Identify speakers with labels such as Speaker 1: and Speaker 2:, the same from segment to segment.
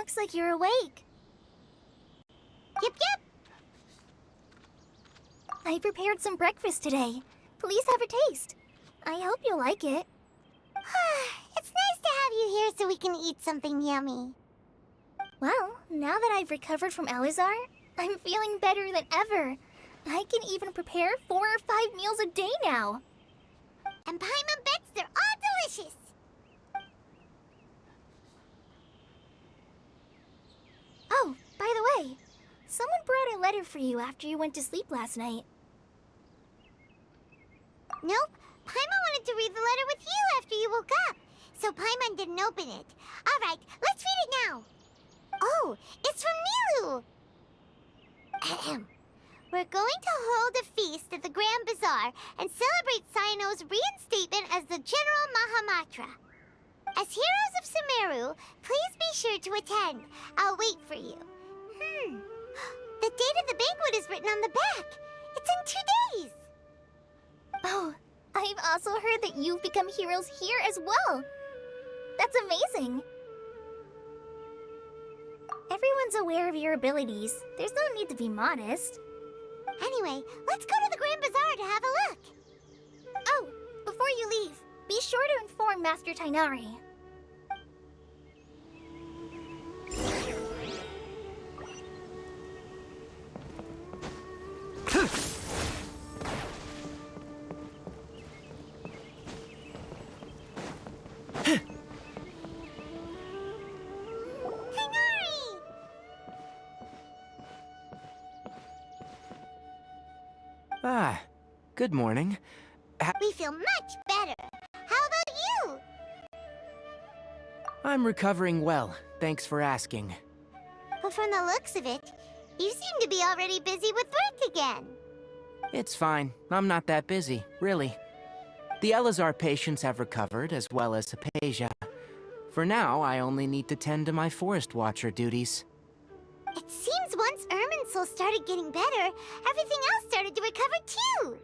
Speaker 1: Looks like you're awake.
Speaker 2: Yep, yep.
Speaker 1: I prepared some breakfast today. Please have a taste. I hope you'll like it.
Speaker 2: It's nice to have you here so we can eat something yummy.
Speaker 1: Well, now that I've recovered from Elazar, I'm feeling better than ever. I can even prepare 4 or 5 meals a day now.
Speaker 2: And Paimon bets they're all delicious.
Speaker 1: Oh, by the way, someone brought a letter for you after you went to sleep last night.
Speaker 2: Nope. Paimon wanted to read the letter with you after you woke up, so Paimon didn't open it. All right, let's read it now. Oh, it's from Nilu. Ahem. We're going to hold a feast at the Grand Bazaar and celebrate Cyano's reinstatement as the General Mahamatra. As heroes of Sumaru, please be sure to attend. I'll wait for you. The date of the banquet is written on the back. It's in 2 days.
Speaker 1: Oh, I've also heard that you've become heroes here as well. That's amazing. Everyone's aware of your abilities. There's no need to be modest.
Speaker 2: Anyway, let's go to the Grand Bazaar to have a look.
Speaker 1: Oh, before you leave, be sure to inform Master Tainari.
Speaker 3: Ah, good morning.
Speaker 2: We feel much better. How about you?
Speaker 3: I'm recovering well, thanks for asking.
Speaker 2: But from the looks of it, you seem to be already busy with work again.
Speaker 3: It's fine, I'm not that busy, really. The Elazar patients have recovered, as well as Hypatia. For now, I only need to tend to my Forest Watcher duties.
Speaker 2: It seems once Irminsul started getting better, everything else started to recover too.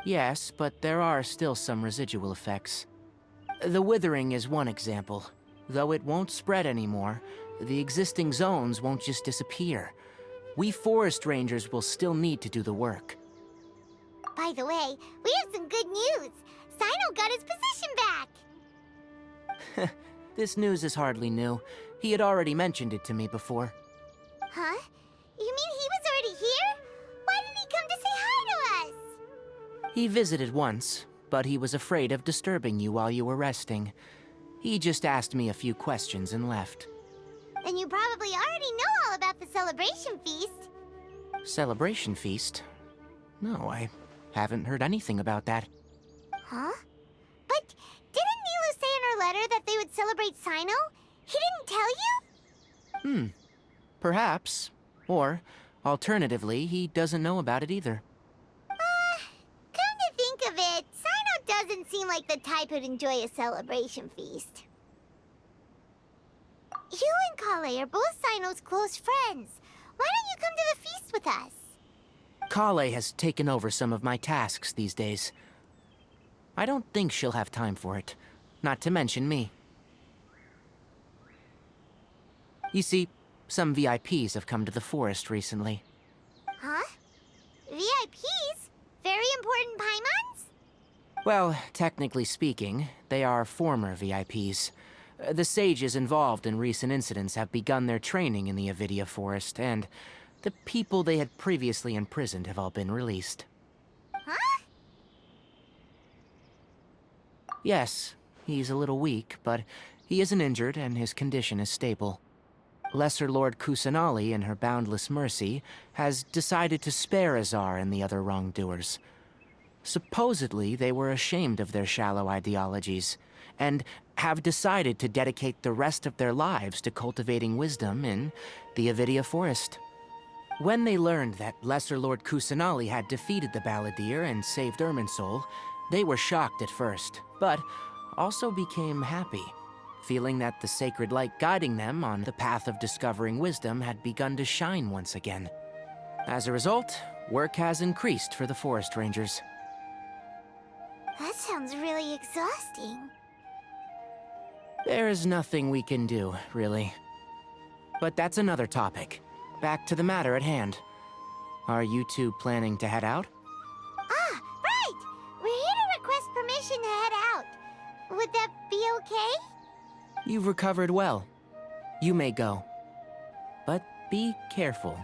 Speaker 3: Yes, but there are still some residual effects. The withering is one example. Though it won't spread anymore, the existing zones won't just disappear. We forest rangers will still need to do the work.
Speaker 2: By the way, we have some good news. Cyno got his position back.
Speaker 3: This news is hardly new. He had already mentioned it to me before.
Speaker 2: Huh? You mean he was already here? Why didn't he come to say hi to us?
Speaker 3: He visited once, but he was afraid of disturbing you while you were resting. He just asked me a few questions and left.
Speaker 2: Then you probably already know all about the celebration feast.
Speaker 3: Celebration feast? No, I haven't heard anything about that.
Speaker 2: Huh? But didn't Nilu say in her letter that they would celebrate Cyno? He didn't tell you?
Speaker 3: Perhaps. Or, alternatively, he doesn't know about it either.
Speaker 2: Come to think of it, Cyno doesn't seem like the type who'd enjoy a celebration feast. You and Kale are both Cyno's close friends. Why don't you come to the feast with us?
Speaker 3: Kale has taken over some of my tasks these days. I don't think she'll have time for it, not to mention me. You see, some VIPs have come to the forest recently.
Speaker 2: Huh? VIPs? Very important Paimons?
Speaker 3: Well, technically speaking, they are former VIPs. The sages involved in recent incidents have begun their training in the Avidia Forest, and the people they had previously imprisoned have all been released.
Speaker 2: Huh?
Speaker 3: Yes, he's a little weak, but he isn't injured and his condition is stable. Lesser Lord Kusanali, in her boundless mercy, has decided to spare Azar and the other wrongdoers. Supposedly, they were ashamed of their shallow ideologies, and have decided to dedicate the rest of their lives to cultivating wisdom in the Avidia Forest. When they learned that Lesser Lord Kusanali had defeated the Balladeer and saved Irminsul, they were shocked at first, but also became happy, feeling that the sacred light guiding them on the path of discovering wisdom had begun to shine once again. As a result, work has increased for the forest rangers.
Speaker 2: That sounds really exhausting.
Speaker 3: There's nothing we can do, really. But that's another topic. Back to the matter at hand. Are you two planning to head out?
Speaker 2: Ah, right! We're here to request permission to head out. Would that be okay?
Speaker 3: You've recovered well. You may go. But be careful.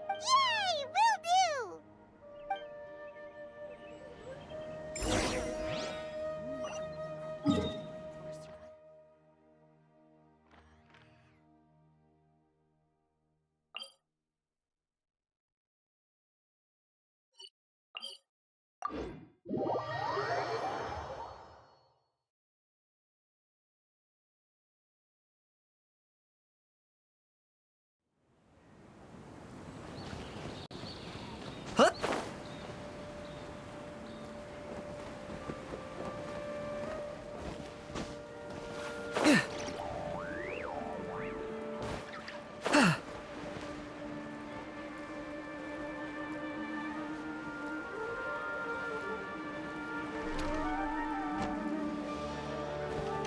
Speaker 2: Yay! Will do!
Speaker 3: Huh?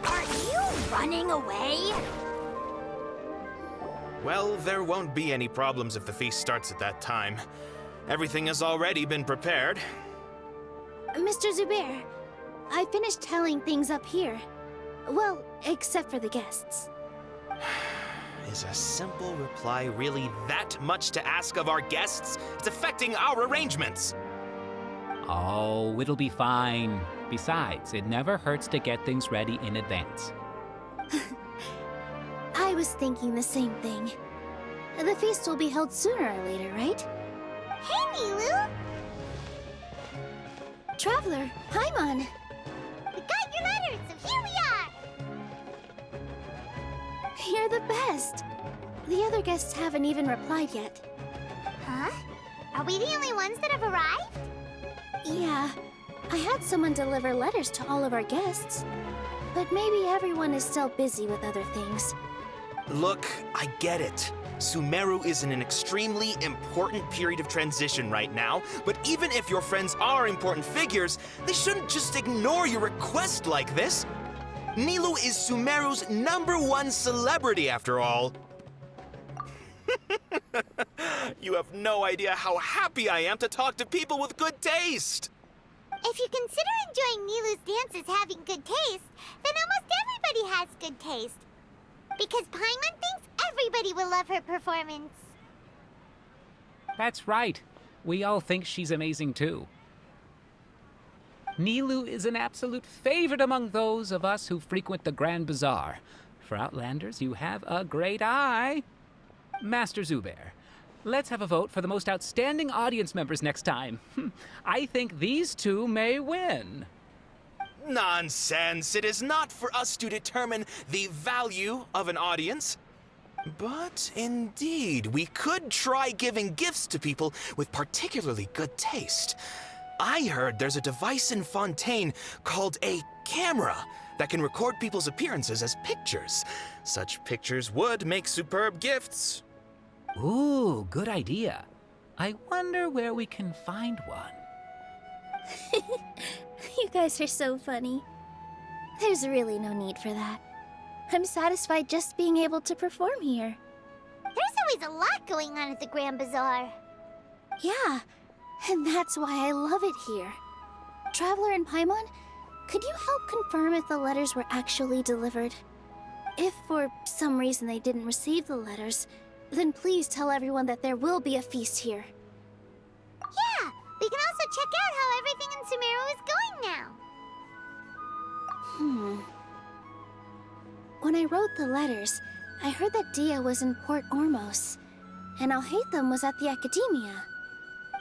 Speaker 2: Are you running away?
Speaker 4: Well, there won't be any problems if the feast starts at that time. Everything has already been prepared.
Speaker 1: Mr. Zubair, I finished telling things up here. Well, except for the guests.
Speaker 4: Is a simple reply really that much to ask of our guests? It's affecting our arrangements.
Speaker 5: Oh, it'll be fine. Besides, it never hurts to get things ready in advance.
Speaker 1: I was thinking the same thing. The feast will be held sooner or later, right?
Speaker 2: Hey, Nilu!
Speaker 1: Traveler, Paimon!
Speaker 2: We got your letter, so here we are!
Speaker 1: You're the best! The other guests haven't even replied yet.
Speaker 2: Huh? Are we the only ones that have arrived?
Speaker 1: Yeah, I had someone deliver letters to all of our guests. But maybe everyone is still busy with other things.
Speaker 4: Look, I get it. Sumeru is in an extremely important period of transition right now, but even if your friends are important figures, they shouldn't just ignore your request like this. Nilu is Sumeru's #1 celebrity, after all. You have no idea how happy I am to talk to people with good taste.
Speaker 2: If you consider enjoying Nilu's dances having good taste, then almost everybody has good taste. Because Paimon thinks everybody will love her performance.
Speaker 5: That's right. We all think she's amazing too. Nilu is an absolute favorite among those of us who frequent the Grand Bazaar. For Outlanders, you have a great eye. Master Zubair, let's have a vote for the most outstanding audience members next time. I think these two may win.
Speaker 4: Nonsense! It is not for us to determine the value of an audience. But indeed, we could try giving gifts to people with particularly good taste. I heard there's a device in Fontaine called a camera that can record people's appearances as pictures. Such pictures would make superb gifts.
Speaker 5: Ooh, good idea. I wonder where we can find one.
Speaker 1: You guys are so funny. There's really no need for that. I'm satisfied just being able to perform here.
Speaker 2: There's always a lot going on at the Grand Bazaar.
Speaker 1: Yeah, and that's why I love it here. Traveler and Paimon, could you help confirm if the letters were actually delivered? If for some reason they didn't receive the letters, then please tell everyone that there will be a feast here.
Speaker 2: Yeah, we can also check out how everything in Sumeru is going now.
Speaker 1: When I wrote the letters, I heard that Dia was in Port Ormos, and Alhaitham was at the Academia.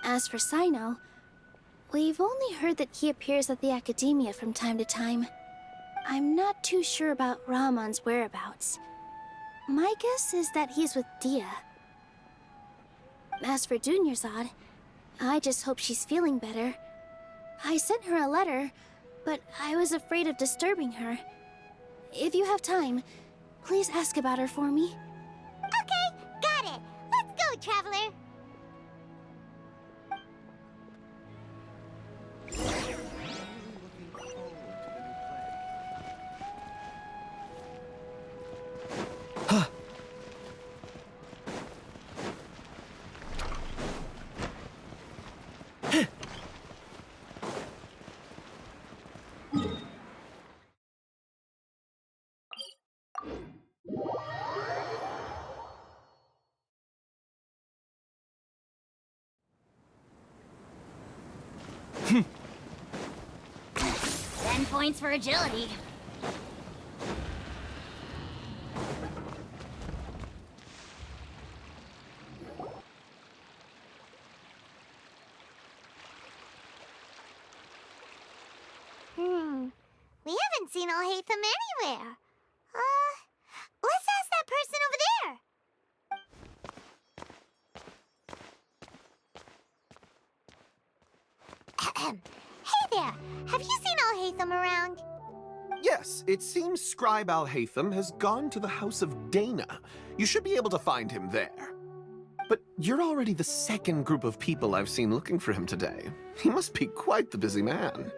Speaker 1: As for Sino, we've only heard that he appears at the Academia from time to time. I'm not too sure about Rahman's whereabouts. My guess is that he's with Dia. As for Dunyarzad, I just hope she's feeling better. I sent her a letter, but I was afraid of disturbing her. If you have time, please ask about her for me.
Speaker 2: Okay, got it. Let's go, Traveler. 10 points for agility. We haven't seen Alhaitham anywhere. Let's ask that person over there. Hey there, have you seen Alhaitham around?
Speaker 6: Yes, it seems Scribe Alhaitham has gone to the House of Dana. You should be able to find him there. But you're already the second group of people I've seen looking for him today. He must be quite the busy man.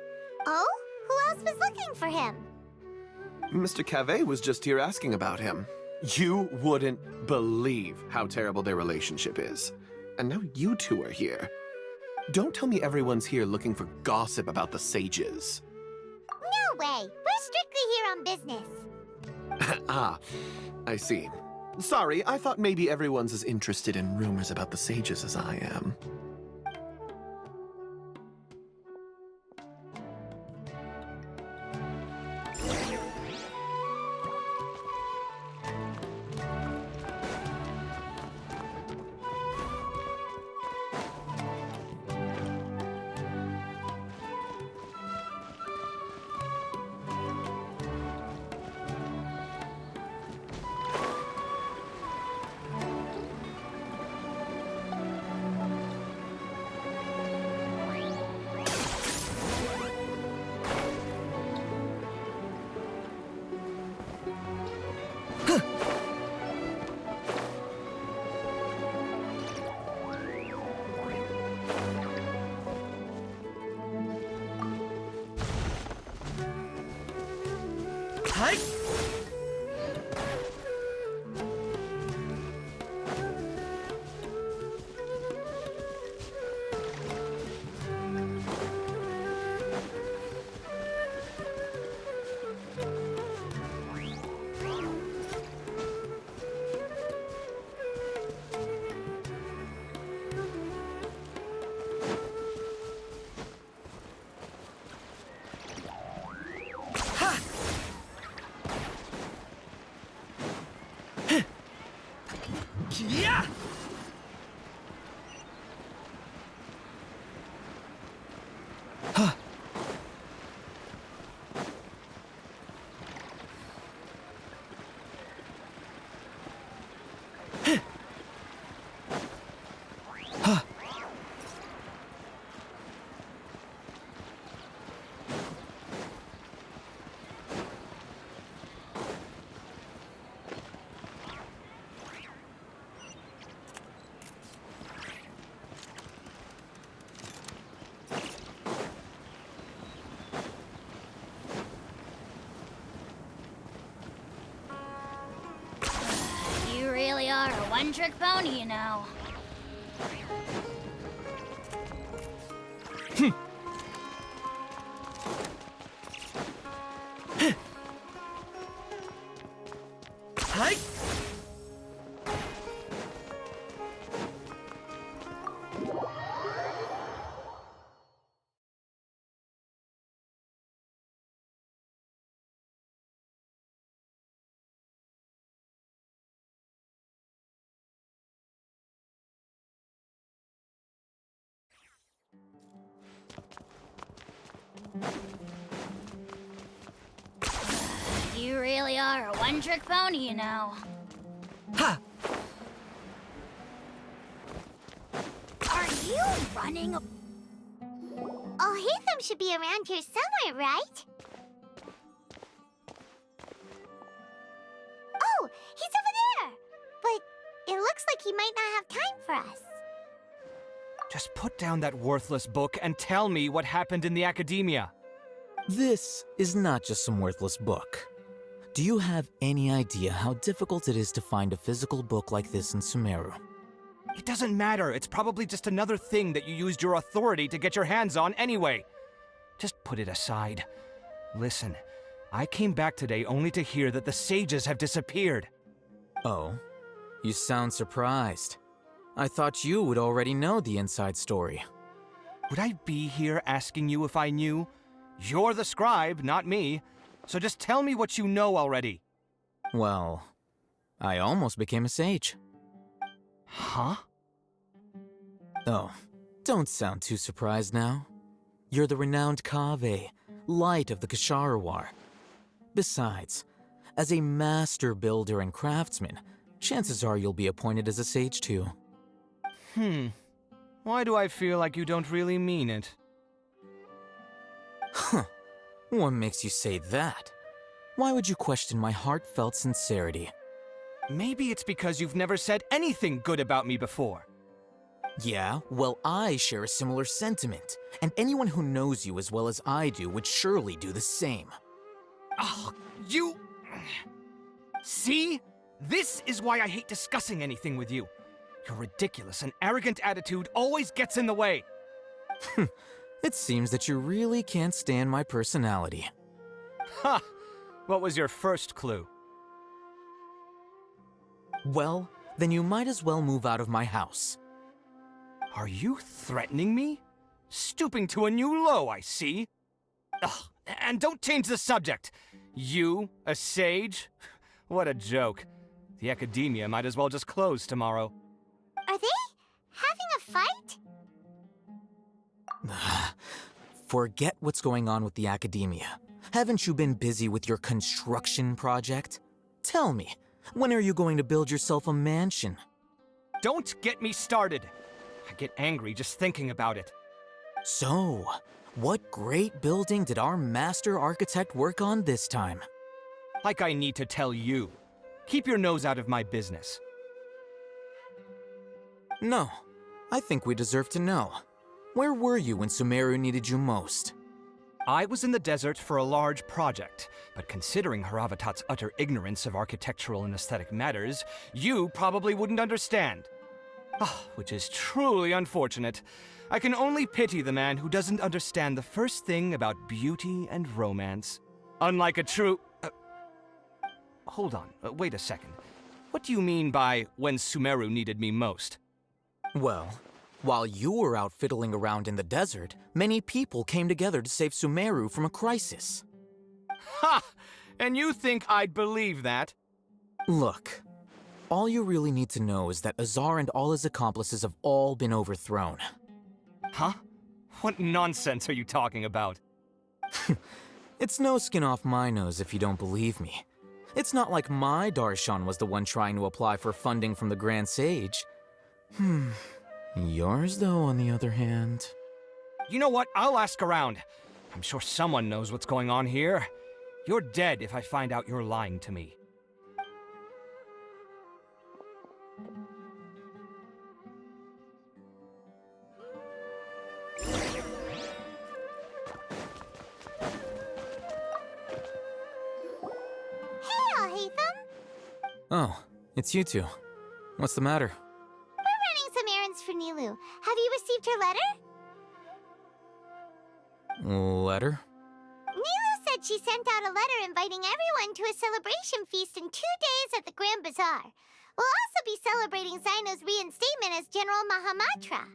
Speaker 2: Oh? Who else was looking for him?
Speaker 6: Mr. Cavey was just here asking about him. You wouldn't believe how terrible their relationship is. And now you two are here. Don't tell me everyone's here looking for gossip about the sages.
Speaker 2: No way. We're strictly here on business.
Speaker 6: Ah, I see. Sorry, I thought maybe everyone's as interested in rumors about the sages as I am.
Speaker 2: You really are a one-trick pony, you know. You really are a one-trick pony, you know.
Speaker 3: Ha!
Speaker 2: Are you running? Alhaitham should be around here somewhere, right? Oh, he's over there! But it looks like he might not have time for us.
Speaker 7: Just put down that worthless book and tell me what happened in the academia.
Speaker 8: This is not just some worthless book. Do you have any idea how difficult it is to find a physical book like this in Sumeru?
Speaker 7: It doesn't matter. It's probably just another thing that you used your authority to get your hands on anyway. Just put it aside. Listen, I came back today only to hear that the sages have disappeared.
Speaker 8: Oh, you sound surprised. I thought you would already know the inside story.
Speaker 7: Would I be here asking you if I knew? You're the scribe, not me. So just tell me what you know already.
Speaker 8: Well, I almost became a sage.
Speaker 7: Huh?
Speaker 8: Oh, don't sound too surprised now. You're the renowned Kaveh, light of the Ksharawar. Besides, as a master builder and craftsman, chances are you'll be appointed as a sage too.
Speaker 7: Why do I feel like you don't really mean it?
Speaker 8: Huh. What makes you say that? Why would you question my heartfelt sincerity?
Speaker 7: Maybe it's because you've never said anything good about me before.
Speaker 8: Yeah, well, I share a similar sentiment, and anyone who knows you as well as I do would surely do the same.
Speaker 7: Oh, you... See? This is why I hate discussing anything with you. Your ridiculous and arrogant attitude always gets in the way.
Speaker 8: It seems that you really can't stand my personality.
Speaker 7: Ha! What was your first clue?
Speaker 8: Well, then you might as well move out of my house.
Speaker 7: Are you threatening me? Stooping to a new low, I see. Ugh, and don't change the subject. You, a sage? What a joke. The academia might as well just close tomorrow.
Speaker 2: Are they having a fight?
Speaker 8: Forget what's going on with the academia. Haven't you been busy with your construction project? Tell me, when are you going to build yourself a mansion?
Speaker 7: Don't get me started. I get angry just thinking about it.
Speaker 8: So, what great building did our master architect work on this time?
Speaker 7: Like I need to tell you. Keep your nose out of my business.
Speaker 8: No, I think we deserve to know. Where were you when Sumeru needed you most?
Speaker 7: I was in the desert for a large project, but considering Haravatat's utter ignorance of architectural and aesthetic matters, you probably wouldn't understand. Which is truly unfortunate. I can only pity the man who doesn't understand the first thing about beauty and romance. Unlike a true... Hold on, wait a second. What do you mean by when Sumeru needed me most?
Speaker 8: Well, while you were out fiddling around in the desert, many people came together to save Sumeru from a crisis.
Speaker 7: Ha! And you think I'd believe that?
Speaker 8: Look, all you really need to know is that Azar and all his accomplices have all been overthrown.
Speaker 7: Huh? What nonsense are you talking about?
Speaker 8: It's no skin off my nose if you don't believe me. It's not like my Darshan was the one trying to apply for funding from the Grand Sage. Yours, though, on the other hand...
Speaker 7: You know what? I'll ask around. I'm sure someone knows what's going on here. You're dead if I find out you're lying to me.
Speaker 8: Oh, it's you two. What's the matter?
Speaker 2: We're running some errands for Nilu. Have you received her letter?
Speaker 8: Letter?
Speaker 2: Nilu said she sent out a letter inviting everyone to a celebration feast in 2 days at the Grand Bazaar. We'll also be celebrating Zaino's reinstatement as General Mahamatra.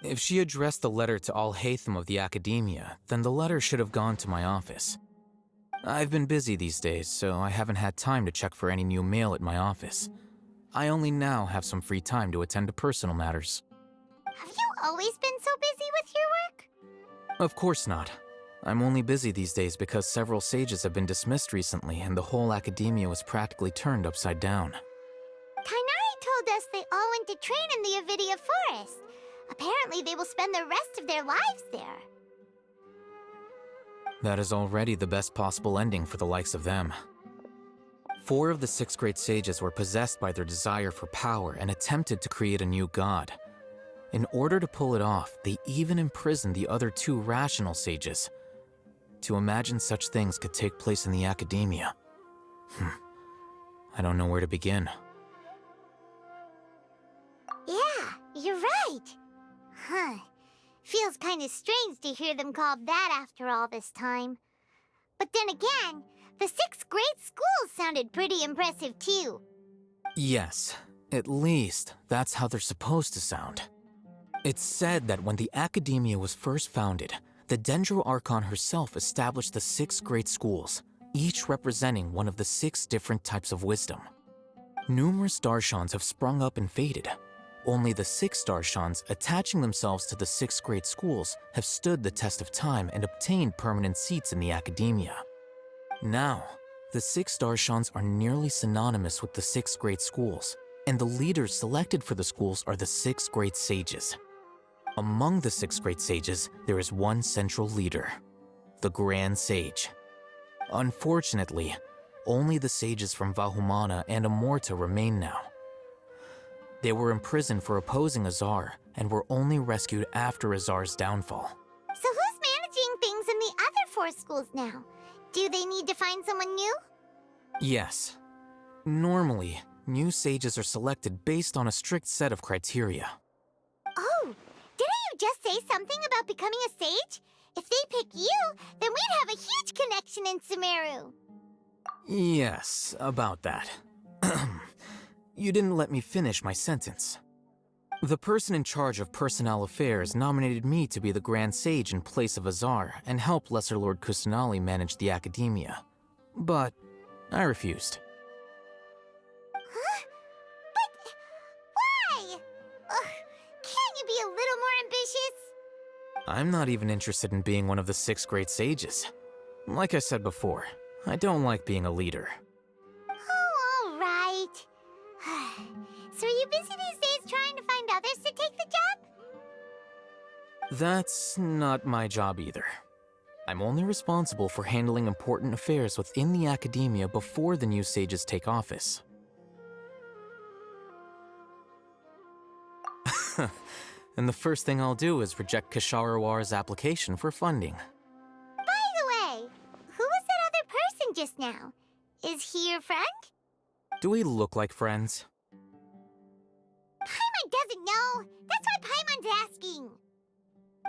Speaker 8: If she addressed the letter to all Hatham of the Academia, then the letter should have gone to my office. I've been busy these days, so I haven't had time to check for any new mail at my office. I only now have some free time to attend to personal matters.
Speaker 2: Have you always been so busy with your work?
Speaker 8: Of course not. I'm only busy these days because several sages have been dismissed recently and the whole academia was practically turned upside down.
Speaker 2: Kainari told us they all went to train in the Avidia Forest. Apparently they will spend the rest of their lives there.
Speaker 8: That is already the best possible ending for the likes of them. 4 of the 6 great sages were possessed by their desire for power and attempted to create a new god. In order to pull it off, they even imprisoned the other 2 rational sages. To imagine such things could take place in the academia. I don't know where to begin.
Speaker 2: Yeah, you're right. Huh. Feels kind of strange to hear them called that after all this time. But then again, the 6 great schools sounded pretty impressive too.
Speaker 8: Yes, at least that's how they're supposed to sound. It's said that when the Academia was first founded, the Dendro Archon herself established the 6 great schools, each representing one of the 6 different types of wisdom. Numerous Darshans have sprung up and faded. Only the 6 Darshans attaching themselves to the 6 great schools have stood the test of time and obtained permanent seats in the Academia. Now, the 6 Darshans are nearly synonymous with the 6 great schools, and the leaders selected for the schools are the 6 great sages. Among the 6 great sages, there is one central leader, the Grand Sage. Unfortunately, only the sages from Vahumana and Amorta remain now. They were imprisoned for opposing Azar and were only rescued after Azar's downfall.
Speaker 2: So who's managing things in the other 4 schools now? Do they need to find someone new?
Speaker 8: Yes. Normally, new sages are selected based on a strict set of criteria.
Speaker 2: Oh, didn't you just say something about becoming a sage? If they pick you, then we'd have a huge connection in Sumaru.
Speaker 8: Yes, about that. You didn't let me finish my sentence. The person in charge of personnel affairs nominated me to be the Grand Sage in place of Azar and help Lesser Lord Kusanali manage the Academia. But I refused.
Speaker 2: Huh? But why? Ugh, can't you be a little more ambitious?
Speaker 8: I'm not even interested in being one of the 6 great sages. Like I said before, I don't like being a leader.
Speaker 2: Oh, all right. So are you busy these days trying to find others to take the job?
Speaker 8: That's not my job either. I'm only responsible for handling important affairs within the Academia before the new sages take office. And the first thing I'll do is reject Kasharawar's application for funding.
Speaker 2: By the way, who was that other person just now? Is he your friend?
Speaker 8: Do we look like friends?
Speaker 2: Paimon doesn't know. That's why Paimon's asking.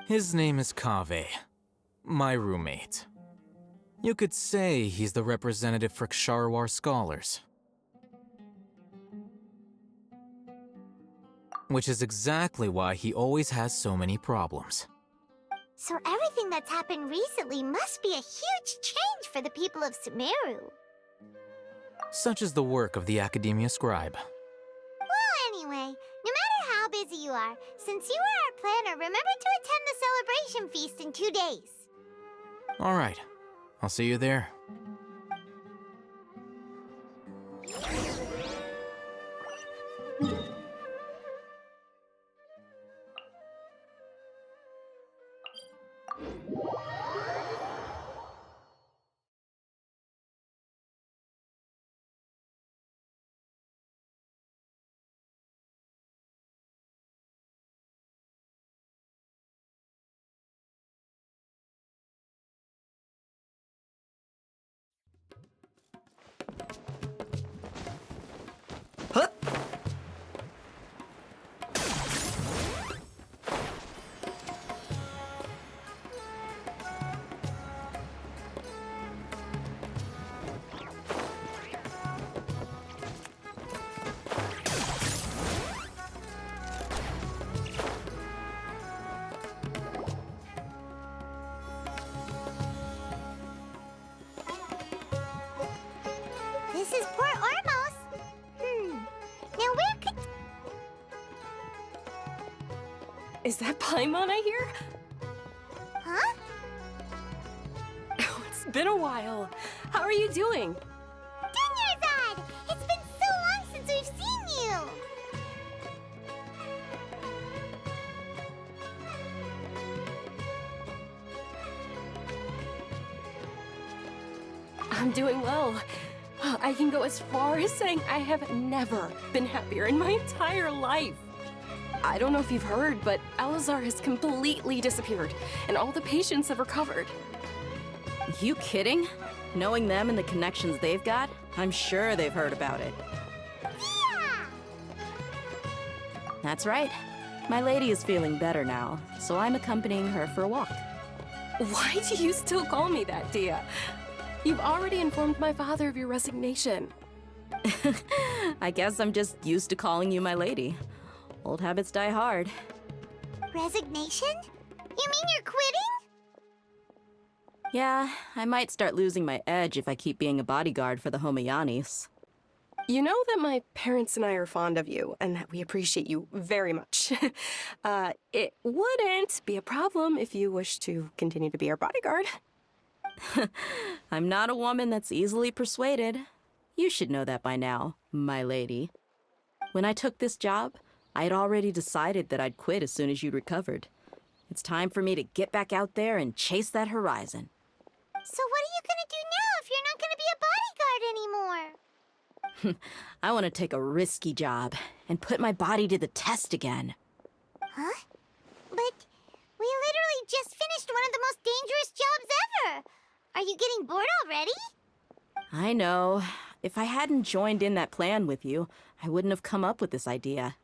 Speaker 8: His name is Kaveh, my roommate. You could say he's the representative for Ksharawar scholars. Which is exactly why he always has so many problems.
Speaker 2: So everything that's happened recently must be a huge change for the people of Sumeru.
Speaker 8: Such is the work of the Academia Scribe.
Speaker 2: Well, anyway, no matter how busy you are, since you are our planner, remember to attend the celebration feast in 2 days.
Speaker 8: All right, I'll see you there.
Speaker 2: This is Port Ormos. Now where could...
Speaker 9: Is that Paimon I hear?
Speaker 2: Huh?
Speaker 9: Oh, it's been a while. How are you doing?
Speaker 2: Dinyarzad! It's been so long since we've seen you!
Speaker 9: I'm doing well. I can go as far as saying I have never been happier in my entire life. I don't know if you've heard, but Alazar has completely disappeared, and all the patients have recovered.
Speaker 10: You kidding? Knowing them and the connections they've got, I'm sure they've heard about it.
Speaker 2: Yeah!
Speaker 10: That's right. My lady is feeling better now, so I'm accompanying her for a walk.
Speaker 9: Why do you still call me that, Dia? You've already informed my father of your resignation.
Speaker 10: I guess I'm just used to calling you my lady. Old habits die hard.
Speaker 2: Resignation? You mean you're quitting?
Speaker 10: Yeah, I might start losing my edge if I keep being a bodyguard for the Homayanis.
Speaker 9: You know that my parents and I are fond of you, and that we appreciate you very much. It wouldn't be a problem if you wish to continue to be our bodyguard.
Speaker 10: I'm not a woman that's easily persuaded. You should know that by now, my lady. When I took this job, I had already decided that I'd quit as soon as you'd recovered. It's time for me to get back out there and chase that horizon.
Speaker 2: So what are you gonna do now if you're not gonna be a bodyguard anymore?
Speaker 10: I want to take a risky job and put my body to the test again.
Speaker 2: Huh? But we literally just finished one of the most dangerous jobs ever! Are you getting bored already?
Speaker 10: I know. If I hadn't joined in that plan with you, I wouldn't have come up with this idea.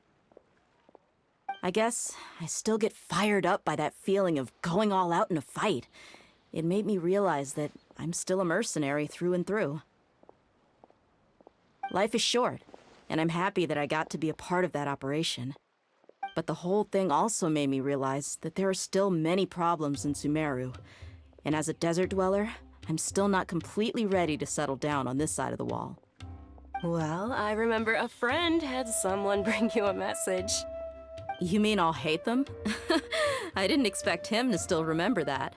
Speaker 10: I guess I still get fired up by that feeling of going all out in a fight. It made me realize that I'm still a mercenary through and through. Life is short, and I'm happy that I got to be a part of that operation. But the whole thing also made me realize that there are still many problems in Sumaru. And as a desert dweller, I'm still not completely ready to settle down on this side of the wall.
Speaker 9: Well, I remember a friend had someone bring you a message.
Speaker 10: You mean I'll hate them? I didn't expect him to still remember that.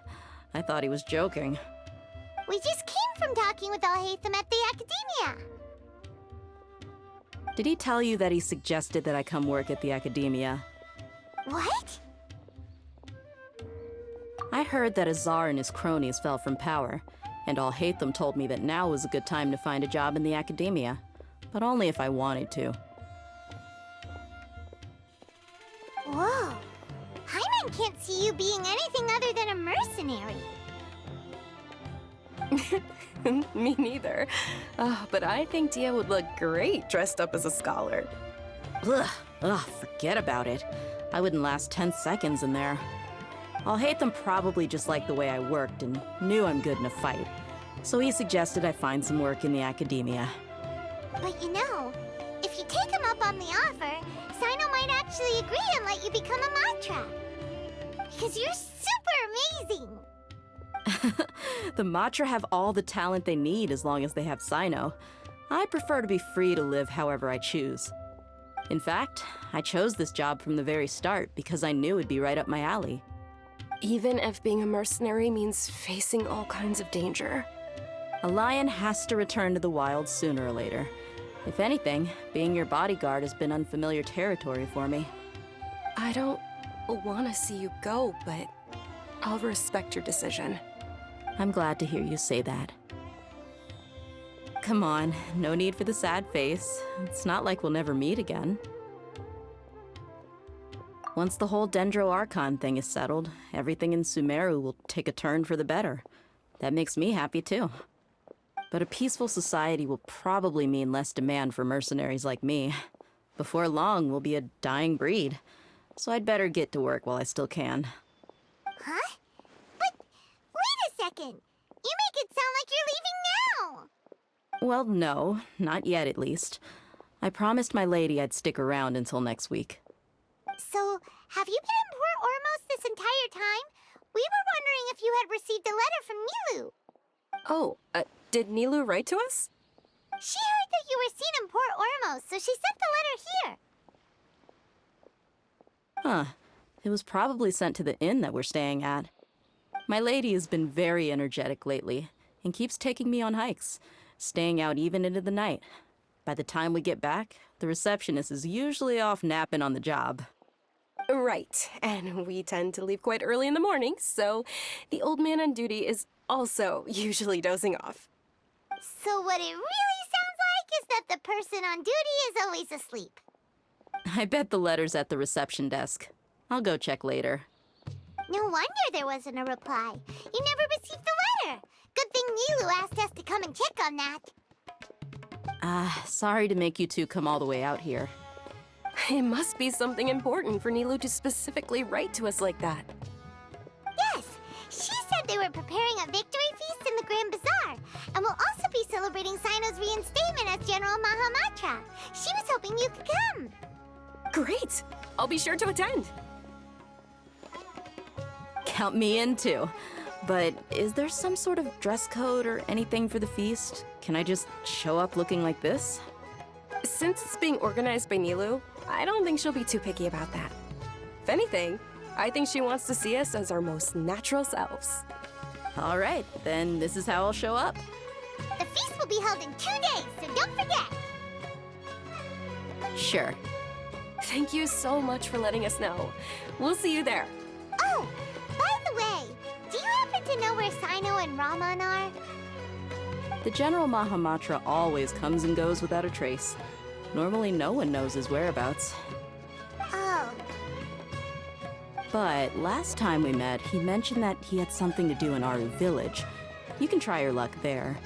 Speaker 10: I thought he was joking.
Speaker 2: We just came from talking with Alhaitham at the Academia.
Speaker 10: Did he tell you that he suggested that I come work at the Academia?
Speaker 2: What?
Speaker 10: I heard that Azar and his cronies fell from power, and Alhaitham told me that now was a good time to find a job in the Academia, but only if I wanted to.
Speaker 2: Whoa. Paimon can't see you being anything other than a mercenary.
Speaker 9: Me neither. But I think Dia would look great dressed up as a scholar.
Speaker 10: Ugh, forget about it. I wouldn't last 10 seconds in there. Alhaitham probably just liked the way I worked and knew I'm good in a fight. So he suggested I find some work in the Academia.
Speaker 2: But you know, if you take him up on the offer, Sino might actually agree and let you become a Matra. Because you're super amazing!
Speaker 10: The Matra have all the talent they need as long as they have Sino. I prefer to be free to live however I choose. In fact, I chose this job from the very start because I knew it'd be right up my alley.
Speaker 9: Even if being a mercenary means facing all kinds of danger.
Speaker 10: A lion has to return to the wild sooner or later. If anything, being your bodyguard has been unfamiliar territory for me.
Speaker 9: I don't want to see you go, but I'll respect your decision.
Speaker 10: I'm glad to hear you say that. Come on, no need for the sad face. It's not like we'll never meet again. Once the whole Dendro Archon thing is settled, everything in Sumeru will take a turn for the better. That makes me happy too. But a peaceful society will probably mean less demand for mercenaries like me. Before long, we'll be a dying breed. So I'd better get to work while I still can.
Speaker 2: Huh? But wait a second! You make it sound like you're leaving now!
Speaker 10: Well, no, not yet at least. I promised my lady I'd stick around until next week.
Speaker 2: So, have you been in Port Ormos this entire time? We were wondering if you had received a letter from Nilu.
Speaker 9: Oh, did Nilu write to us?
Speaker 2: She heard that you were seen in Port Ormos, so she sent the letter here.
Speaker 10: Huh. It was probably sent to the inn that we're staying at. My lady has been very energetic lately and keeps taking me on hikes, staying out even into the night. By the time we get back, the receptionist is usually off napping on the job.
Speaker 9: Right, and we tend to leave quite early in the morning, so the old man on duty is also usually dozing off.
Speaker 2: So what it really sounds like is that the person on duty is always asleep.
Speaker 10: I bet the letter's at the reception desk. I'll go check later.
Speaker 2: No wonder there wasn't a reply. You never received the letter. Good thing Nilu asked us to come and check on that.
Speaker 10: Sorry to make you two come all the way out here.
Speaker 9: It must be something important for Nilu to specifically write to us like that.
Speaker 2: Yes, she said they were preparing a victory feast in the Grand Bazaar, and will also be celebrating Sino's reinstatement as General Mahamatra. She was hoping you could come.
Speaker 9: Great! I'll be sure to attend.
Speaker 10: Count me in too. But is there some sort of dress code or anything for the feast? Can I just show up looking like this?
Speaker 9: Since it's being organized by Nilu, I don't think she'll be too picky about that. If anything, I think she wants to see us as our most natural selves.
Speaker 10: All right, then this is how I'll show up.
Speaker 2: The feast will be held in 2 days, so don't forget.
Speaker 10: Sure.
Speaker 9: Thank you so much for letting us know. We'll see you there.
Speaker 2: Oh, by the way, do you happen to know where Sino and Raman are?
Speaker 10: The General Mahamatra always comes and goes without a trace. Normally no one knows his whereabouts.
Speaker 2: Oh,
Speaker 10: But last time we met, he mentioned that he had something to do in Aru village. You can try your luck there.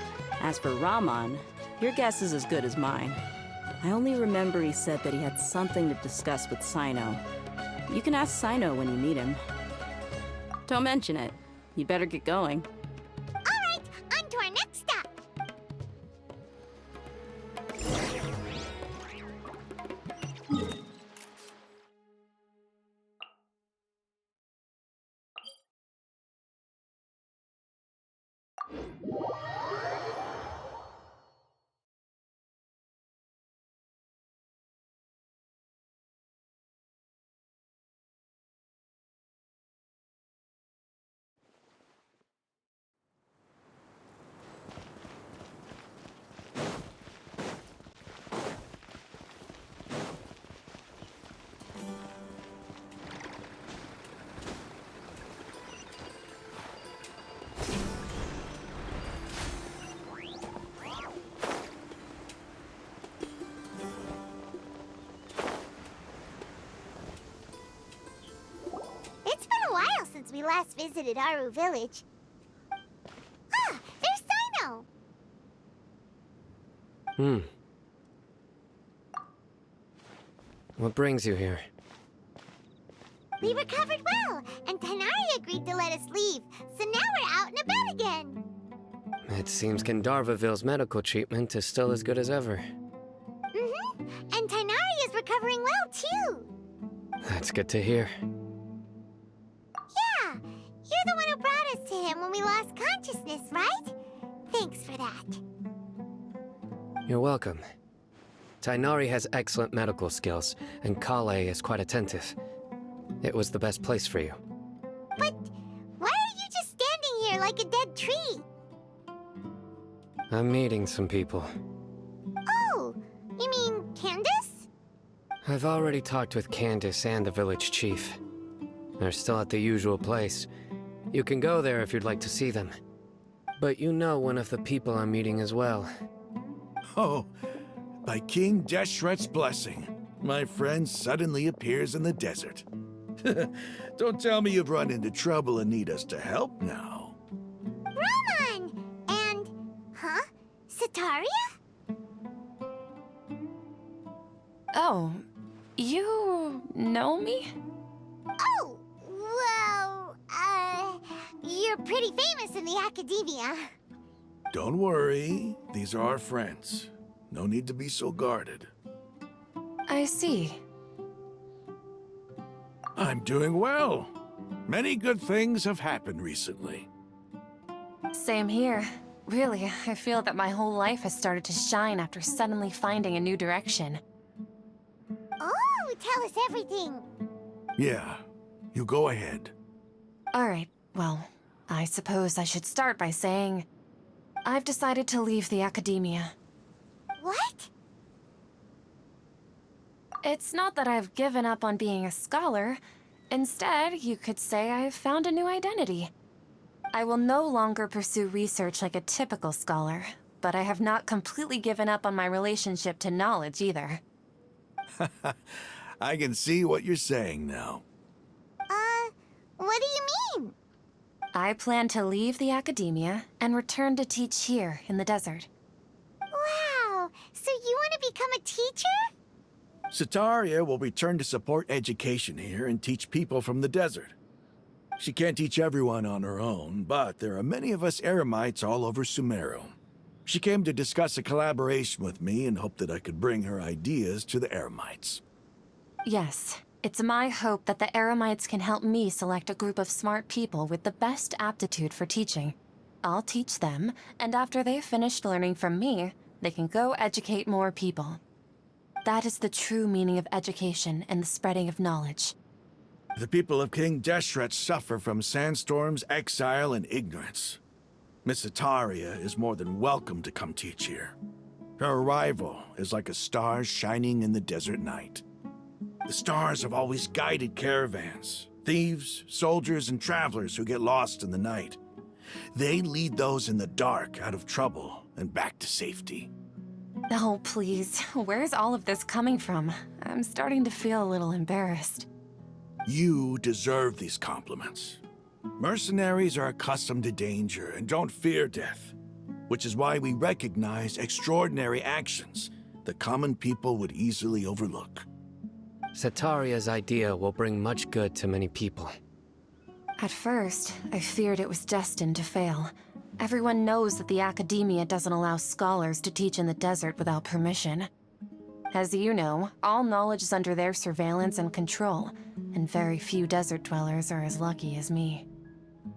Speaker 10: As for Raman, your guess is as good as mine. I only remember he said that he had something to discuss with Sino. You can ask Sino when you meet him. Don't mention it. You better get going.
Speaker 2: all right, on to our next stop. It's been a while since we last visited Aru village. Ah, there's Sino.
Speaker 11: What brings you here?
Speaker 2: We recovered well, and Tanari agreed to let us leave, so now we're out and about again.
Speaker 11: It seems Gandharvaville's medical treatment is still as good as ever.
Speaker 2: Mm-hmm, and Tanari is recovering well, too.
Speaker 11: That's good to hear.
Speaker 2: Yeah, you're the one who brought us to him when we lost consciousness, right? Thanks for that.
Speaker 11: You're welcome. Tainari has excellent medical skills, and Kale is quite attentive. It was the best place for you.
Speaker 2: But why are you just standing here like a dead tree?
Speaker 11: I'm meeting some people.
Speaker 2: Oh, you mean Candace?
Speaker 11: I've already talked with Candace and the village chief. They're still at the usual place. You can go there if you'd like to see them. But you know one of the people I'm meeting as well.
Speaker 12: Oh, by King Deshret's blessing, my friend suddenly appears in the desert. Don't tell me you've run into trouble and need us to help now.
Speaker 2: Raman! And, Sataria?
Speaker 9: Oh, you know me?
Speaker 2: Oh, well, you're pretty famous in the academia.
Speaker 12: Don't worry, these are our friends. No need to be so guarded.
Speaker 9: I see.
Speaker 12: I'm doing well. Many good things have happened recently.
Speaker 13: Same here. Really, I feel that my whole life has started to shine after suddenly finding a new direction.
Speaker 2: Oh, tell us everything.
Speaker 12: Yeah, you go ahead.
Speaker 13: Alright, well, I suppose I should start by saying I've decided to leave the academia.
Speaker 2: What?
Speaker 13: It's not that I've given up on being a scholar. Instead, you could say I've found a new identity. I will no longer pursue research like a typical scholar, but I have not completely given up on my relationship to knowledge either.
Speaker 12: I can see what you're saying now.
Speaker 2: What do you mean?
Speaker 13: I plan to leave the academia and return to teach here in the desert.
Speaker 2: Wow, so you want to become a teacher?
Speaker 12: Sataria will return to support education here and teach people from the desert. She can't teach everyone on her own, but there are many of us eremites all over Sumeru. She came to discuss a collaboration with me and hoped that I could bring her ideas to the eremites.
Speaker 13: Yes, It's my hope that the Eremites can help me select a group of smart people with the best aptitude for teaching. I'll teach them, and after they've finished learning from me, they can go educate more people. That is the true meaning of education and the spreading of knowledge.
Speaker 12: The people of King Deshret suffer from sandstorms, exile, and ignorance. Miss Itaria is more than welcome to come teach here. Her arrival is like a star shining in the desert night. The stars have always guided caravans, thieves, soldiers, and travelers who get lost in the night. They lead those in the dark out of trouble and back to safety.
Speaker 13: Oh, please. Where's all of this coming from? I'm starting to feel a little embarrassed.
Speaker 12: You deserve these compliments. Mercenaries are accustomed to danger and don't fear death, which is why we recognize extraordinary actions that common people would easily overlook.
Speaker 11: Setaria's idea will bring much good to many people.
Speaker 13: At first, I feared it was destined to fail. Everyone knows that the Academia doesn't allow scholars to teach in the desert without permission. As you know, all knowledge is under their surveillance and control, and very few desert dwellers are as lucky as me.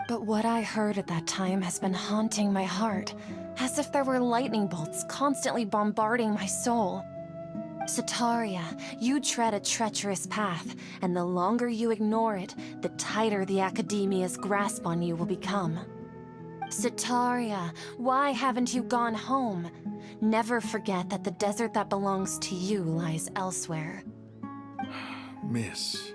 Speaker 13: But what I heard at that time has been haunting my heart, as if there were lightning bolts constantly bombarding my soul. Setaria, you tread a treacherous path, and the longer you ignore it, the tighter the Academia's grasp on you will become. Setaria, why haven't you gone home? Never forget that the desert that belongs to you lies elsewhere.
Speaker 12: Miss.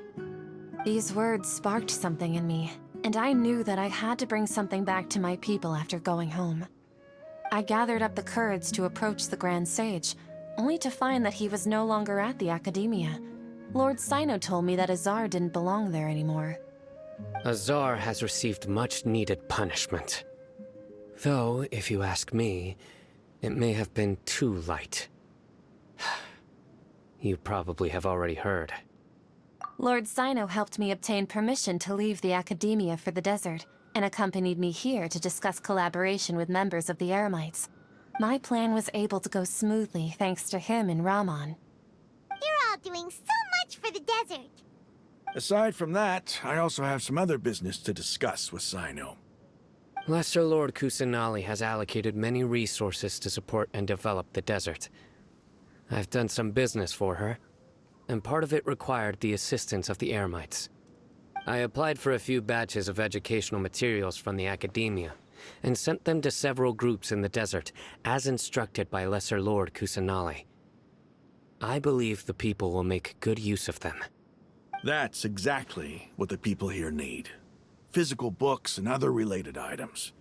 Speaker 13: These words sparked something in me, and I knew that I had to bring something back to my people after going home. I gathered up the courage to approach the Grand Sage, only to find that he was no longer at the Academia. Lord Sino told me that Azar didn't belong there anymore.
Speaker 11: Azar has received much-needed punishment. Though, if you ask me, it may have been too light. You probably have already heard.
Speaker 13: Lord Sino helped me obtain permission to leave the Academia for the desert, and accompanied me here to discuss collaboration with members of the Eremites. My plan was able to go smoothly thanks to him and Rahman.
Speaker 2: You're all doing so much for the desert.
Speaker 12: Aside from that, I also have some other business to discuss with Sino.
Speaker 11: Lesser Lord Kusanali has allocated many resources to support and develop the desert. I've done some business for her, and part of it required the assistance of the Eremites. I applied for a few batches of educational materials from the Academia, and sent them to several groups in the desert, as instructed by Lesser Lord Kusanali. I believe the people will make good use of them.
Speaker 12: That's exactly what the people here need. Physical books and other related items.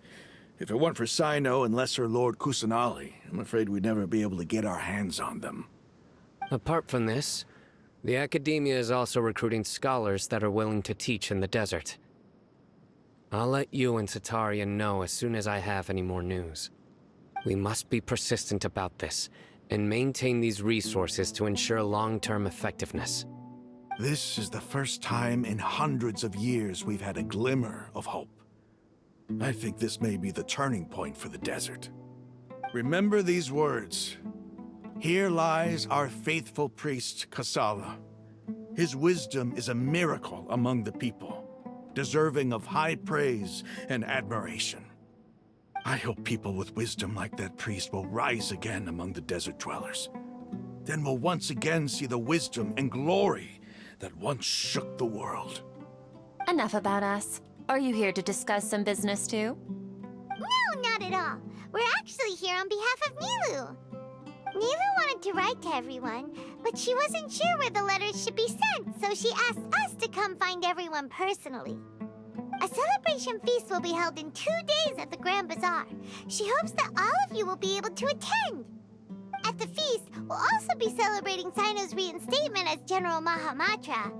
Speaker 12: If it weren't for Sino and Lesser Lord Kusanali, I'm afraid we'd never be able to get our hands on them.
Speaker 11: Apart from this, the Academia is also recruiting scholars that are willing to teach in the desert. I'll let you and Setaria know as soon as I have any more news. We must be persistent about this, and maintain these resources to ensure long-term effectiveness.
Speaker 12: This is the first time in hundreds of years we've had a glimmer of hope. I think this may be the turning point for the desert. Remember these words. Here lies our faithful priest, Kasala. His wisdom is a miracle among the people, deserving of high praise and admiration. I hope people with wisdom like that priest will rise again among the desert dwellers. Then we'll once again see the wisdom and glory that once shook the world.
Speaker 13: Enough about us. Are you here to discuss some business too?
Speaker 2: No, not at all. We're actually here on behalf of Nilu. Nilu wanted to write to everyone, but she wasn't sure where the letters should be sent, so she asked us to come find everyone personally. A celebration feast will be held in 2 days at the Grand Bazaar. She hopes that all of you will be able to attend. At the feast, we'll also be celebrating Sino's reinstatement as General Mahamatra.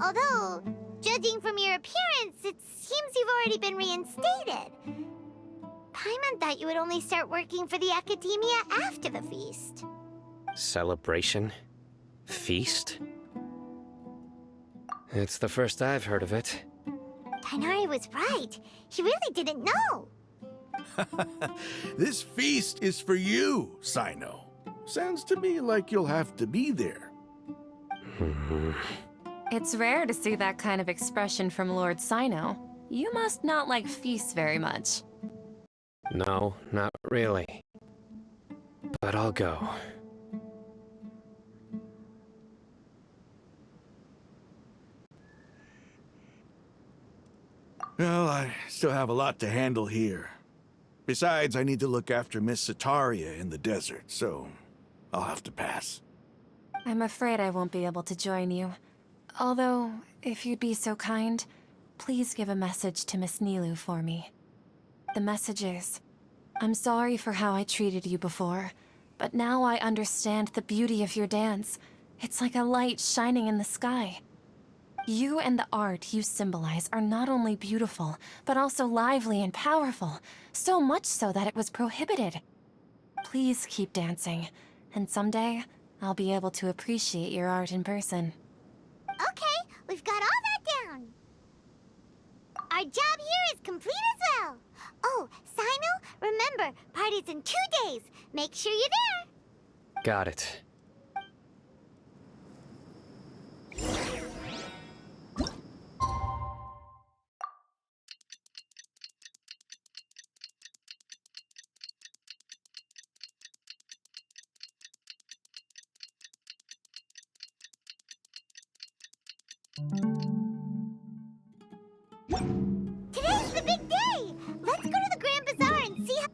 Speaker 2: Although, judging from your appearance, it seems you've already been reinstated. Paimon thought you would only start working for the Academia after the feast.
Speaker 11: Celebration? Feast? It's the first I've heard of it.
Speaker 2: Tighnari was right. He really didn't know.
Speaker 12: This feast is for you, Sino. Sounds to me like you'll have to be there.
Speaker 13: It's rare to see that kind of expression from Lord Sino. You must not like feasts very much.
Speaker 11: No, not really. But I'll go.
Speaker 12: Well, I still have a lot to handle here. Besides, I need to look after Miss Sataria in the desert, so I'll have to pass.
Speaker 13: I'm afraid I won't be able to join you. Although, if you'd be so kind, please give a message to Miss Nilu for me. The message is, I'm sorry for how I treated you before, but now I understand the beauty of your dance. It's like a light shining in the sky. You and the art you symbolize are not only beautiful, but also lively and powerful, so much so that it was prohibited. Please keep dancing, and someday, I'll be able to appreciate your art in person.
Speaker 2: Okay, we've got all that down. Our job here is complete as well. Oh, Sino, remember, party's in 2 days. Make sure you're there.
Speaker 11: Got it.
Speaker 2: Today's the big day. Let's go to the Grand Bazaar and see how...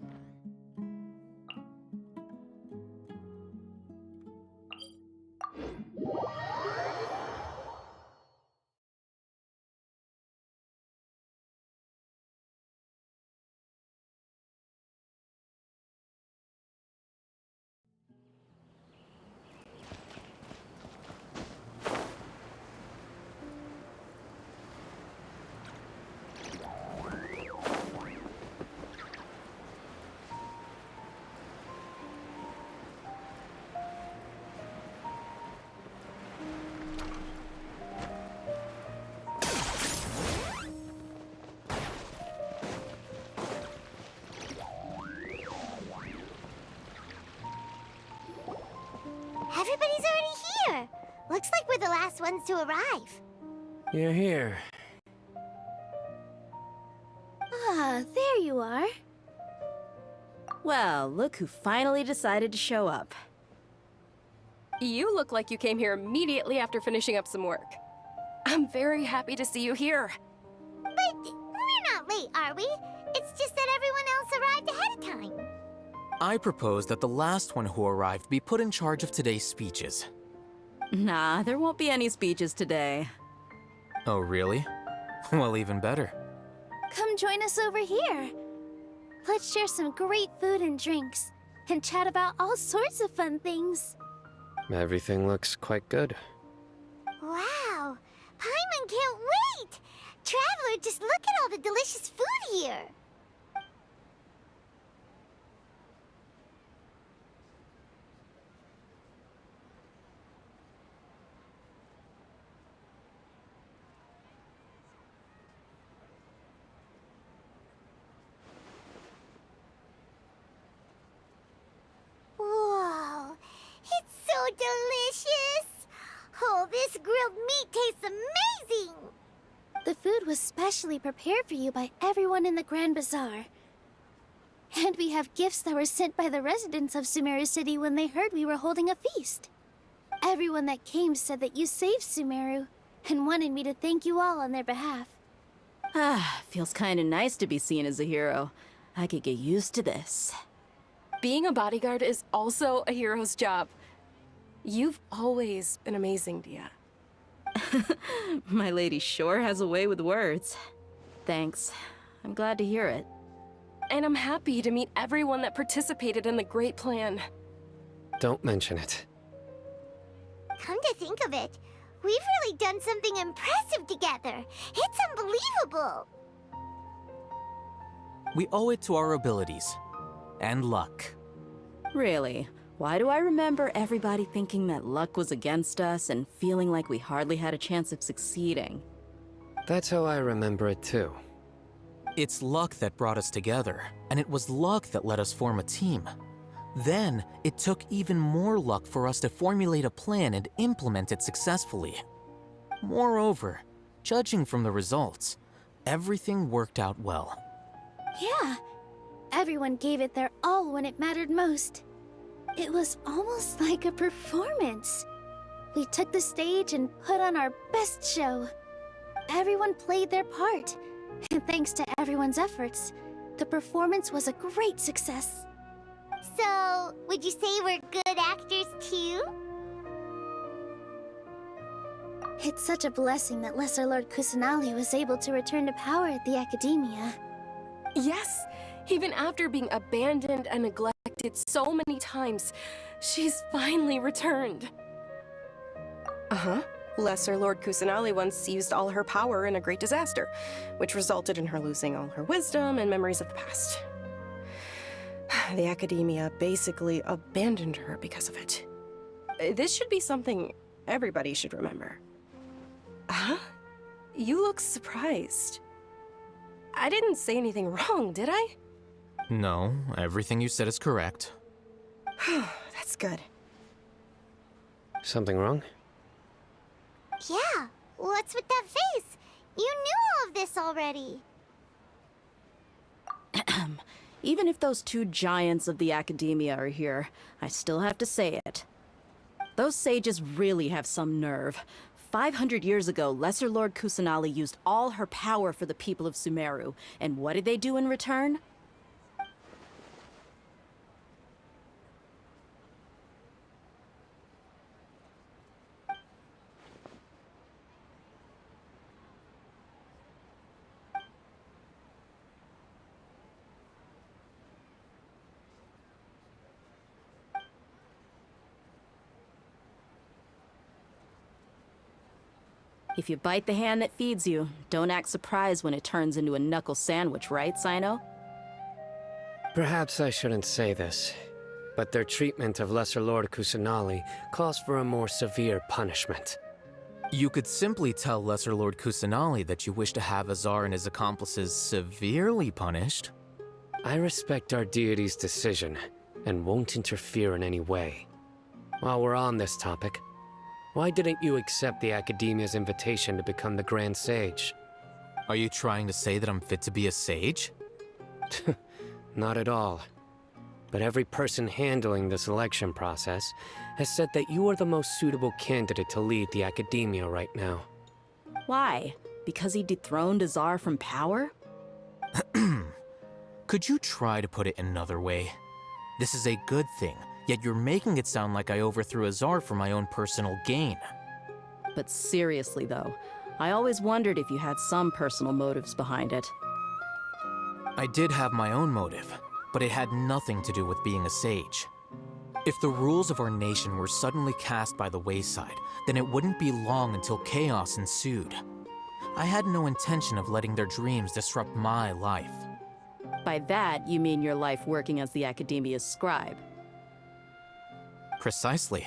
Speaker 2: Everybody's already here. Looks like we're the last ones to arrive.
Speaker 11: You're here.
Speaker 1: Ah, there you are.
Speaker 10: Well, look who finally decided to show up.
Speaker 9: You look like you came here immediately after finishing up some work. I'm very happy to see you here.
Speaker 2: But we're not late, are we? It's just that everyone else arrived ahead of time.
Speaker 8: I propose that the last one who arrived be put in charge of today's speeches.
Speaker 10: Nah, there won't be any speeches today.
Speaker 8: Oh, really? Well, even better.
Speaker 1: Come join us over here. Let's share some great food and drinks, and chat about all sorts of fun things.
Speaker 11: Everything looks quite good.
Speaker 2: Wow, Paimon can't wait! Traveler, just look at all the delicious food here. Whoa, it's so delicious! Oh, this grilled meat tastes amazing!
Speaker 1: The food was specially prepared for you by everyone in the Grand Bazaar. And we have gifts that were sent by the residents of Sumeru City when they heard we were holding a feast. Everyone that came said that you saved Sumeru, and wanted me to thank you all on their behalf.
Speaker 10: Ah, feels kinda nice to be seen as a hero. I could get used to this.
Speaker 9: Being a bodyguard is also a hero's job. You've always been amazing, Dia.
Speaker 10: My lady sure has a way with words. Thanks. I'm glad to hear it.
Speaker 9: And I'm happy to meet everyone that participated in the great plan.
Speaker 11: Don't mention it.
Speaker 2: Come to think of it, we've really done something impressive together. It's unbelievable.
Speaker 8: We owe it to our abilities. And luck.
Speaker 10: Really? Why do I remember everybody thinking that luck was against us and feeling like we hardly had a chance of succeeding?
Speaker 11: That's how I remember it too.
Speaker 8: It's luck that brought us together, and it was luck that let us form a team. Then, it took even more luck for us to formulate a plan and implement it successfully. Moreover, judging from the results, everything worked out well.
Speaker 1: Yeah, everyone gave it their all when it mattered most. It was almost like a performance. We took the stage and put on our best show. Everyone played their part, and thanks to everyone's efforts, the performance was a great success.
Speaker 2: So, would you say we're good actors too?
Speaker 1: It's such a blessing that Lesser Lord Kusanali was able to return to power at the Academia.
Speaker 9: Yes, even after being abandoned and neglected so many times, she's finally returned. Uh-huh. Lesser Lord Kusanali once used all her power in a great disaster, which resulted in her losing all her wisdom and memories of the past. The Academia basically abandoned her because of it. This should be something everybody should remember. Huh? You look surprised. I didn't say anything wrong, did I?
Speaker 8: No, everything you said is correct.
Speaker 9: That's good.
Speaker 11: Something wrong?
Speaker 2: Yeah, what's with that face? You knew all of this already.
Speaker 10: Even if those two giants of the Academia are here, I still have to say it. Those sages really have some nerve. 500 years ago, Lesser Lord Kusanali used all her power for the people of Sumeru, and what did they do in return? If you bite the hand that feeds you, don't act surprised when it turns into a knuckle sandwich, right, Sino?
Speaker 11: Perhaps I shouldn't say this, but their treatment of Lesser Lord Kusanali calls for a more severe punishment.
Speaker 8: You could simply tell Lesser Lord Kusanali that you wish to have Azar and his accomplices severely punished.
Speaker 11: I respect our deity's decision, and won't interfere in any way. While we're on this topic, why didn't you accept the Academia's invitation to become the Grand Sage?
Speaker 8: Are you trying to say that I'm fit to be a sage?
Speaker 11: Not at all. But every person handling the selection process has said that you are the most suitable candidate to lead the Academia right now.
Speaker 10: Why? Because he dethroned Azar from power?
Speaker 8: Could you try to put it another way? This is a good thing, yet you're making it sound like I overthrew Azar for my own personal gain.
Speaker 10: But seriously, though, I always wondered if you had some personal motives behind it.
Speaker 8: I did have my own motive, but it had nothing to do with being a sage. If the rules of our nation were suddenly cast by the wayside, then it wouldn't be long until chaos ensued. I had no intention of letting their dreams disrupt my life.
Speaker 10: By that, you mean your life working as the Academia's scribe.
Speaker 8: Precisely.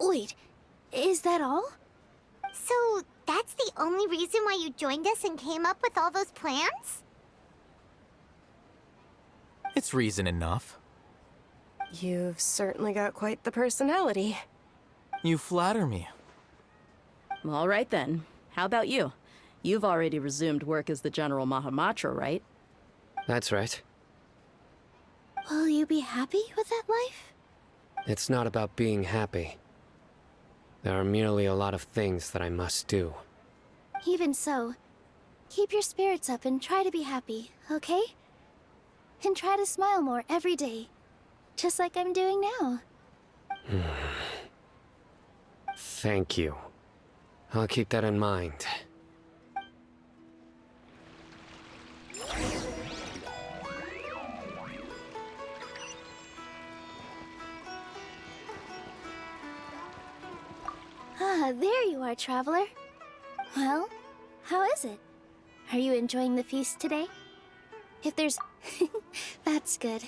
Speaker 1: Wait, is that all?
Speaker 2: So, that's the only reason why you joined us and came up with all those plans?
Speaker 8: It's reason enough.
Speaker 9: You've certainly got quite the personality.
Speaker 8: You flatter me.
Speaker 10: All right then. How about you? You've already resumed work as the General Mahamatra, right?
Speaker 11: That's right.
Speaker 1: Will you be happy with that life?
Speaker 11: It's not about being happy. There are merely a lot of things that I must do.
Speaker 1: Even so, keep your spirits up and try to be happy, okay? And try to smile more every day, just like I'm doing now.
Speaker 11: Thank you. I'll keep that in mind.
Speaker 1: Ah, there you are, traveler. Well, how is it? Are you enjoying the feast today? If there's... That's good.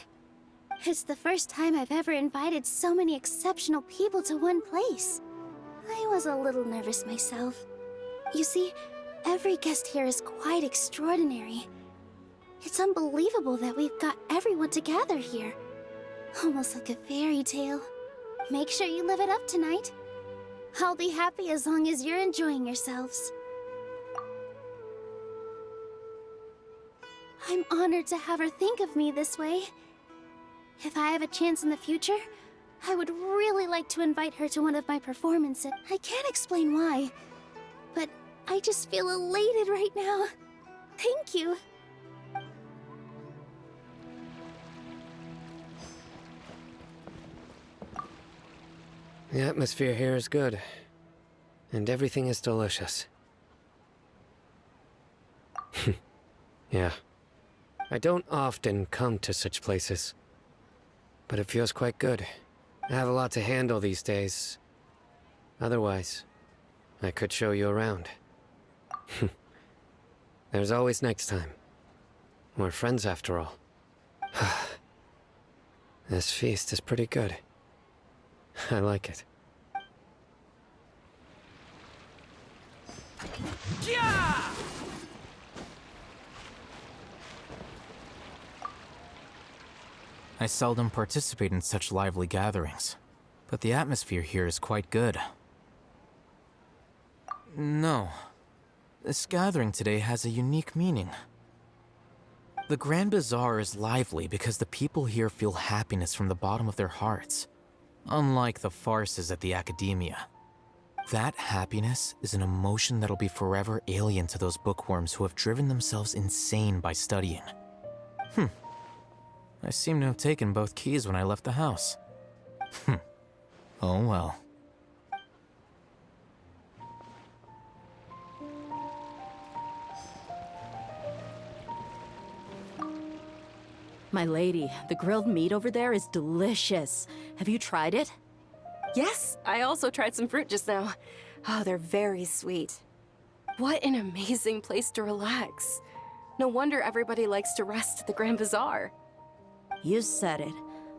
Speaker 1: It's the first time I've ever invited so many exceptional people to one place. I was a little nervous myself. You see, every guest here is quite extraordinary. It's unbelievable that we've got everyone to gather here. Almost like a fairy tale. Make sure you live it up tonight. I'll be happy as long as you're enjoying yourselves. I'm honored to have her think of me this way. If I have a chance in the future, I would really like to invite her to one of my performances. I can't explain why, but I just feel elated right now. Thank you.
Speaker 11: The atmosphere here is good, and everything is delicious. Yeah. I don't often come to such places, but it feels quite good. I have a lot to handle these days. Otherwise, I could show you around. There's always next time. We're friends after all. This feast is pretty good. I like it.
Speaker 8: I seldom participate in such lively gatherings, but the atmosphere here is quite good. No. This gathering today has a unique meaning. The Grand Bazaar is lively because the people here feel happiness from the bottom of their hearts. Unlike the farces at the Academia. That happiness is an emotion that'll be forever alien to those bookworms who have driven themselves insane by studying. I seem to have taken both keys when I left the house. Oh well.
Speaker 10: My lady, the grilled meat over there is delicious. Have you tried it?
Speaker 9: Yes, I also tried some fruit just now. Oh, they're very sweet. What an amazing place to relax. No wonder everybody likes to rest at the Grand Bazaar.
Speaker 10: You said it.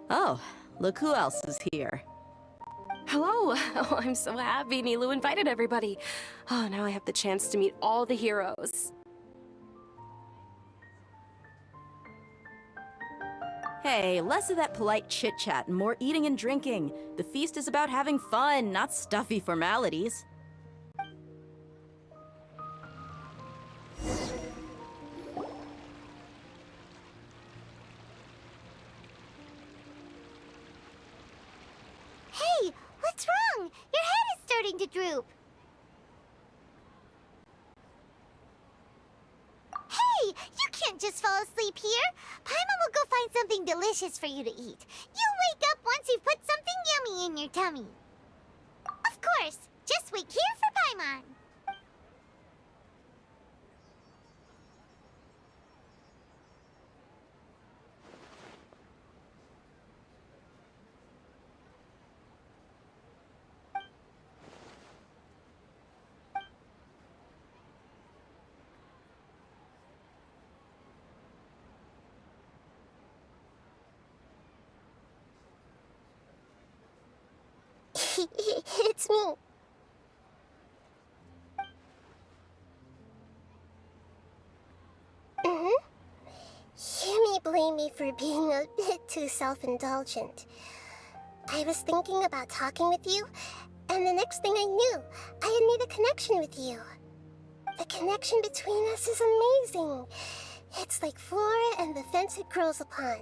Speaker 10: Oh, look who else is here.
Speaker 9: Hello! Oh, I'm so happy Nilou invited everybody. Oh, now I have the chance to meet all the heroes.
Speaker 10: Hey, less of that polite chit-chat and more eating and drinking. The feast is about having fun, not stuffy formalities.
Speaker 2: Hey, what's wrong? Your head is starting to droop. Hey, you can't just fall asleep here. Paimon will go find something delicious for you to eat. You'll wake up once you've put something yummy in your tummy. Of course, just wait here for Paimon. It's me. You may blame me for being a bit too self-indulgent. I was thinking about talking with you, and the next thing I knew, I had made a connection with you. The connection between us is amazing. It's like flora and the fence it grows upon.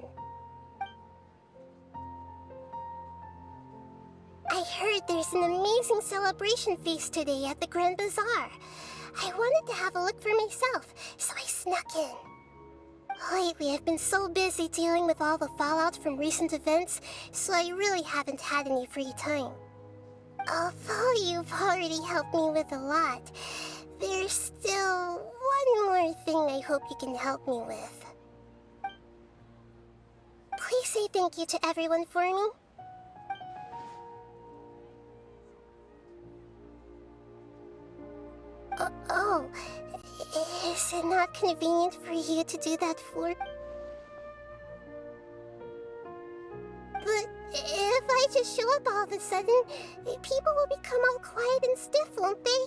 Speaker 2: I heard there's an amazing celebration feast today at the Grand Bazaar. I wanted to have a look for myself, so I snuck in. Lately, I've been so busy dealing with all the fallout from recent events, so I really haven't had any free time. Although you've already helped me with a lot, there's still one more thing I hope you can help me with. Please say thank you to everyone for me. Oh, is it not convenient for you to do that for? But if I just show up all of a sudden, people will become all quiet and stiff, won't they?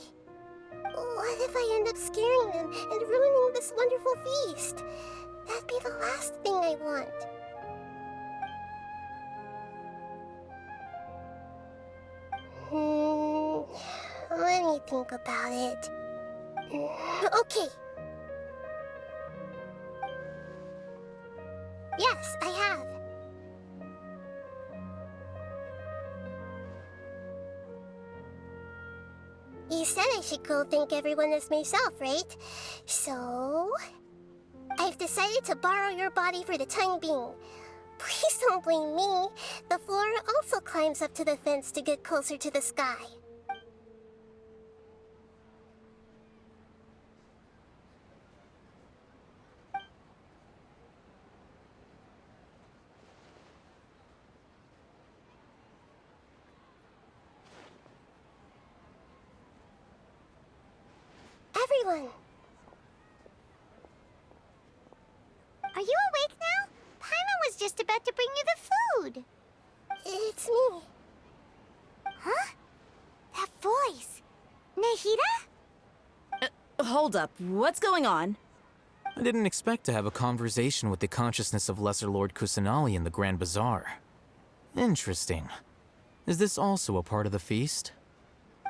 Speaker 2: What if I end up scaring them and ruining this wonderful feast? That'd be the last thing I want. think about it. Okay. Yes, I have. You said I should go thank everyone as myself, right? So... I've decided to borrow your body for the time being. Please don't blame me. The flora also climbs up to the fence to get closer to the sky. Everyone! Are you awake now? Paimon was just about to bring you the food. It's me. Huh? That voice. Nahida?
Speaker 10: Hold up. What's going on?
Speaker 8: I didn't expect to have a conversation with the consciousness of Lesser Lord Kusanali in the Grand Bazaar. Interesting. Is this also a part of the feast?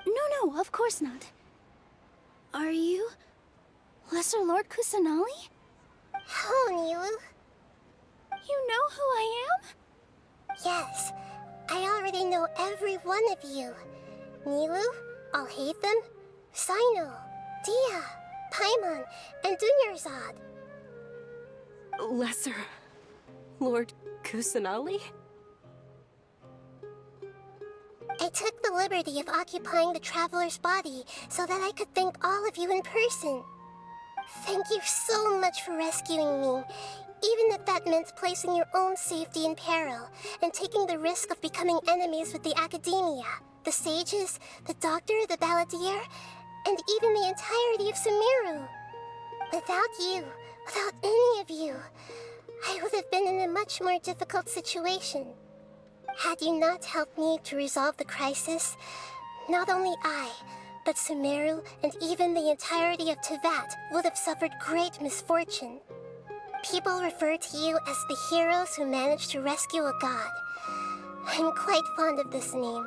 Speaker 1: No, of course not. Are you... Lesser Lord Kusanali?
Speaker 2: Hello, Nilu.
Speaker 1: You know who I am?
Speaker 2: Yes, I already know every one of you. Nilu, Alhaitham, Sino, Dia, Paimon, and Dunyarzad.
Speaker 9: Lesser Lord Kusanali?
Speaker 2: I took the liberty of occupying the traveler's body so that I could thank all of you in person. Thank you so much for rescuing me, even if that meant placing your own safety in peril and taking the risk of becoming enemies with the Academia, the sages, the doctor, the balladeer, and even the entirety of Sumeru. Without you, without any of you, I would have been in a much more difficult situation. Had you not helped me to resolve the crisis, not only I, but Sumeru and even the entirety of Tevat would have suffered great misfortune. People refer to you as the heroes who managed to rescue a god. I'm quite fond of this name.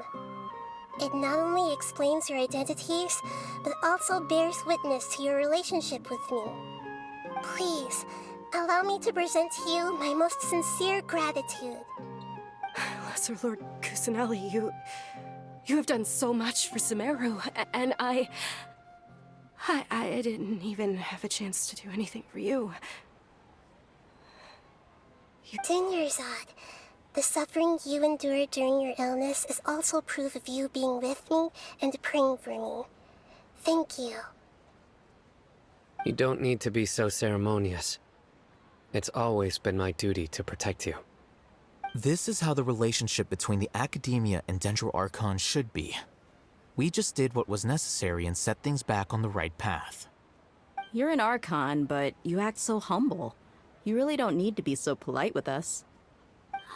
Speaker 2: It not only explains your identities, but also bears witness to your relationship with me. Please, allow me to present to you my most sincere gratitude.
Speaker 9: Lesser Lord Kusanali, you have done so much for Sumeru, and I didn't even have a chance to do anything for you.
Speaker 2: Dunyarzad, the suffering you endured during your illness is also proof of you being with me and praying for me. Thank you.
Speaker 11: You don't need to be so ceremonious. It's always been my duty to protect you.
Speaker 8: This is how the relationship between the Academia and Dendro Archon should be. We just did what was necessary and set things back on the right path.
Speaker 10: You're an Archon, but you act so humble. You really don't need to be so polite with us.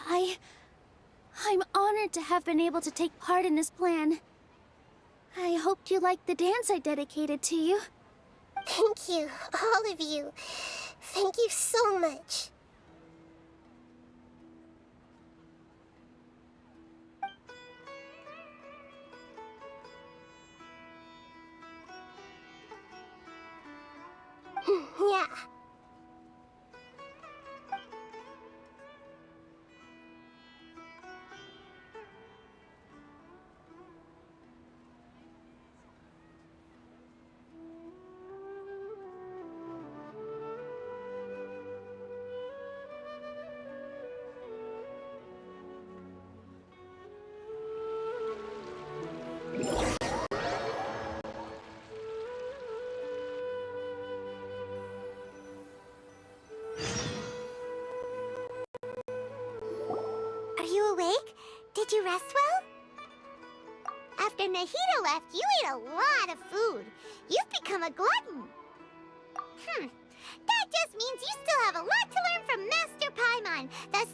Speaker 1: I'm honored to have been able to take part in this plan. I hoped you liked the dance I dedicated to you.
Speaker 2: Thank you, all of you. Thank you so much. Yeah. Are you awake? Did you rest well? After Nahida left, you ate a lot of food. You've become a glutton. That just means you still have a lot to learn from Master Paimon, the